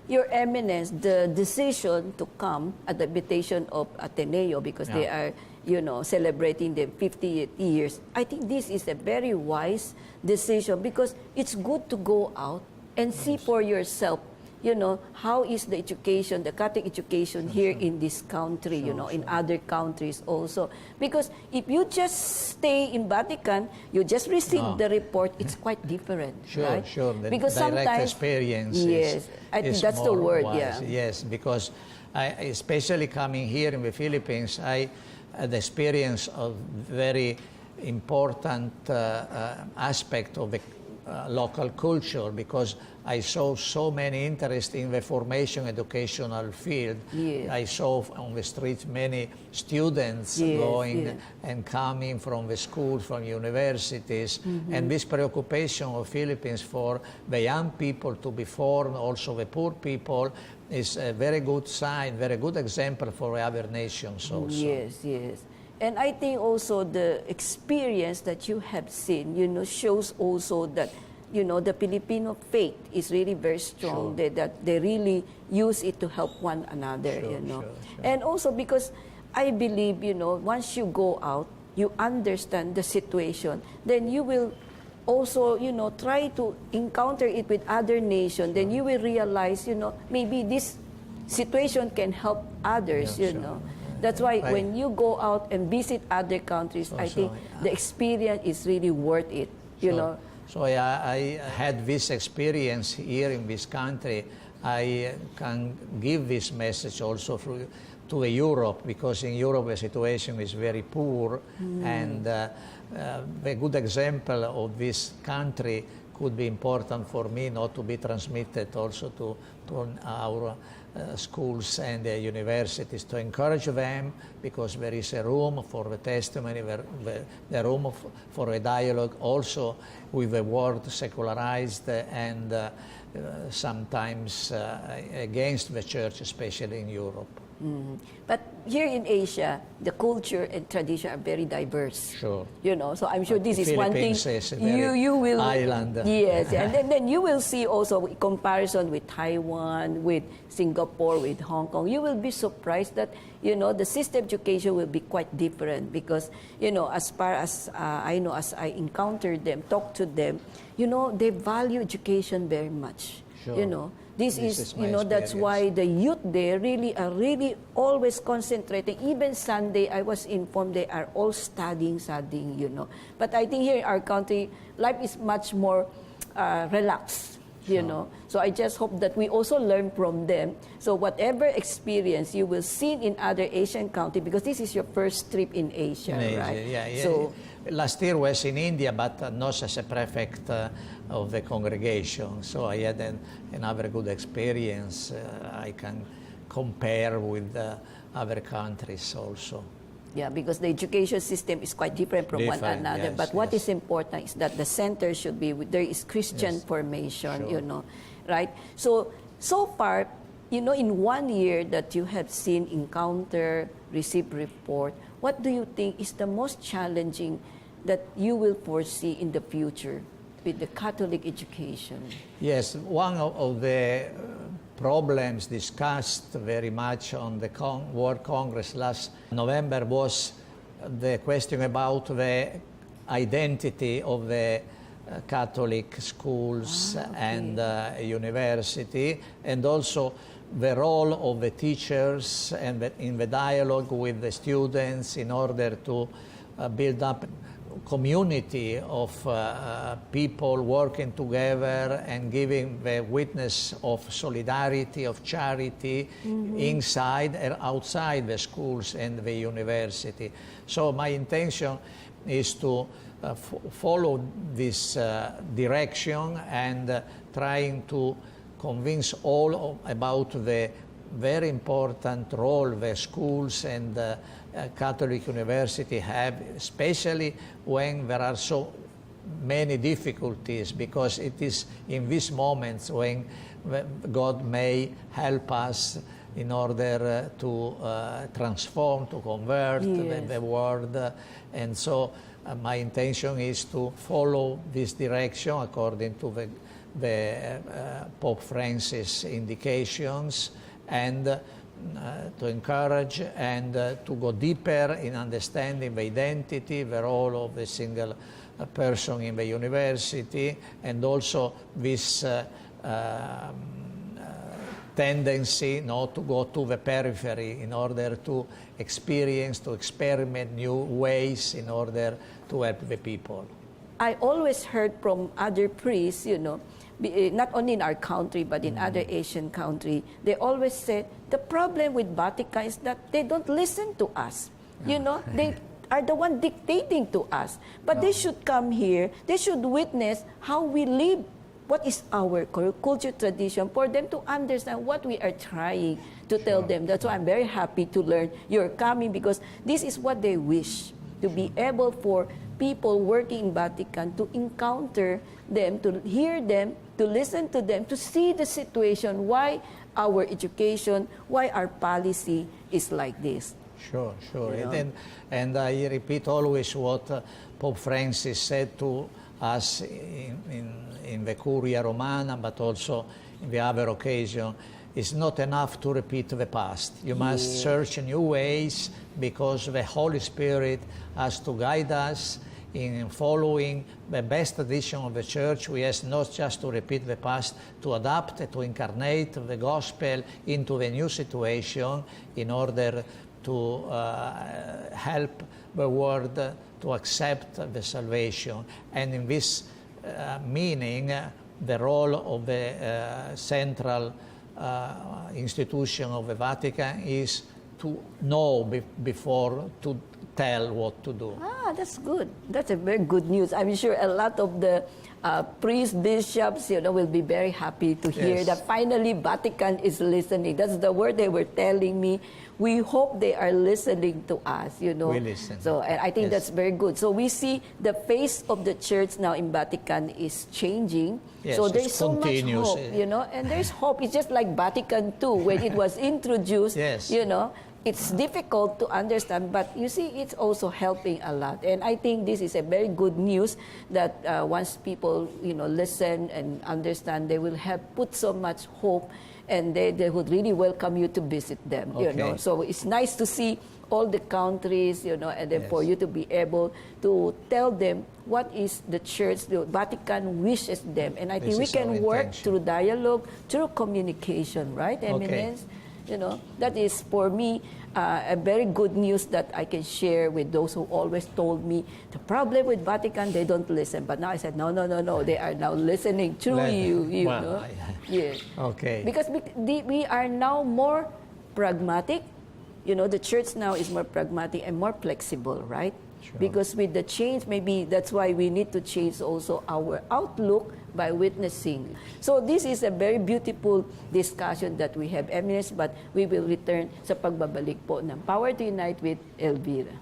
Your Eminence, the decision to come at the invitation of Ateneo, because they are, celebrating the 50 years, I think this is a very wise decision, because it's good to go out and see for yourself, how is the education, the Catholic education here in this country, in other countries also. Because if you just stay in Vatican, you just receive the report, it's quite different, right? Sure, the because direct sometimes, experience yes, I think that's the word, wise. Yes, because especially coming here in the Philippines, I had the experience of very important aspect of the local culture, because I saw so many interest in the formation educational field. Yes. I saw on the streets many students going and coming from the schools, from universities, and this preoccupation of Philippines for the young people to be formed, also the poor people, is a very good sign, very good example for other nations also. Yes, yes. And I think also the experience that you have seen, shows also that, the Filipino faith is really very strong, that they really use it to help one another, Sure. And also because I believe, once you go out, you understand the situation, then you will also, try to encounter it with other nations, then you will realize, maybe this situation can help others, That's why when you go out and visit other countries, I think the experience is really worth it, So I had this experience here in this country. I can give this message also to Europe, because in Europe the situation is very poor, and a good example of this country could be important for me, not to be transmitted also to our schools and universities, to encourage them, because there is a room for the testimony, the room for a dialogue also with the world secularized and sometimes against the church, especially in Europe. But here in Asia, the culture and tradition are very diverse. Sure. So I'm sure this is one thing you will island. Yes, and then you will see also comparison with Taiwan, with Singapore, with Hong Kong. You will be surprised that the system of education will be quite different, because as far as I know, as I encountered them, talk to them, they value education very much. Sure. This is that's why the youth there are really always concentrating. Even Sunday, I was informed they are all studying. But I think here in our country, life is much more relaxed, So I just hope that we also learn from them. So whatever experience you will see in other Asian countries, because this is your first trip in Asia, right? Yeah. So, last year was in India, but not as a prefect of the congregation. So I had another good experience. I can compare with other countries also. Yeah, because the education system is quite different from one another. Yes, but what is important is that the center should be, there is Christian formation, right? So far, in 1 year that you have seen, encounter, receive report, what do you think is the most challenging that you will foresee in the future with the Catholic education? Yes, one of the problems discussed very much on the World Congress last November was the question about the identity of the Catholic schools and university, and also the role of the teachers and in the dialogue with the students in order to build up community of people working together and giving the witness of solidarity, of charity, inside and outside the schools and the university. So my intention is to follow this direction and trying to convince all about the very important role the schools and Catholic University have, especially when there are so many difficulties, because it is in these moments when God may help us in order to transform, to convert the world. And so my intention is to follow this direction according to the Pope Francis indications and to encourage and to go deeper in understanding the identity, the role of the single person in the university, and also this tendency not to go to the periphery in order to experience, to experiment new ways in order to help the people. I always heard from other priests, not only in our country but in other Asian countries, they always say the problem with Vatican is that they don't listen to us. They are the one dictating to us. But they should come here, they should witness how we live, what is our culture tradition, for them to understand what we are trying to tell them. That's why I'm very happy to learn you're coming, because this is what they wish, to be able for people working in Vatican to encounter them, to hear them, to listen to them, to see the situation, why our education, why our policy is like this. Sure. And I repeat always what Pope Francis said to us in the Curia Romana, but also in the other occasion. It's not enough to repeat the past. You must search new ways, because the Holy Spirit has to guide us in following the best tradition of the Church. We have not just to repeat the past, to adapt, to incarnate the gospel into the new situation in order to help the world to accept the salvation. And in this meaning, the role of the central institution of the Vatican is to know before to tell what to do. That's good. That's a very good news. I'm sure a lot of the priests, bishops, will be very happy to hear that finally Vatican is listening. That's the word they were telling me. We hope they are listening to us, We listen. So, and I think that's very good. So we see the face of the church now in Vatican is changing. Yes, so there's so much continuous. hope, and there's hope. It's just like Vatican II, when it was introduced, it's difficult to understand, but you see, it's also helping a lot. And I think this is a very good news that once people, listen and understand, they will have put so much hope, and they would really welcome you to visit them, So it's nice to see all the countries, and then for you to be able to tell them what is the church, the Vatican wishes them. And I think we can work through dialogue, through communication, right, Eminence? That is, for me, a very good news that I can share with those who always told me the problem with Vatican, they don't listen. But now I said, no, they are now listening through you know. Yes. Okay. Because we are now more pragmatic. The church now is more pragmatic and more flexible, right? Sure. Because with the change, maybe that's why we need to change also our outlook by witnessing. So this is a very beautiful discussion that we have, Eminence, but we will return sa pagbabalik po ng Power to Unite with Elvira.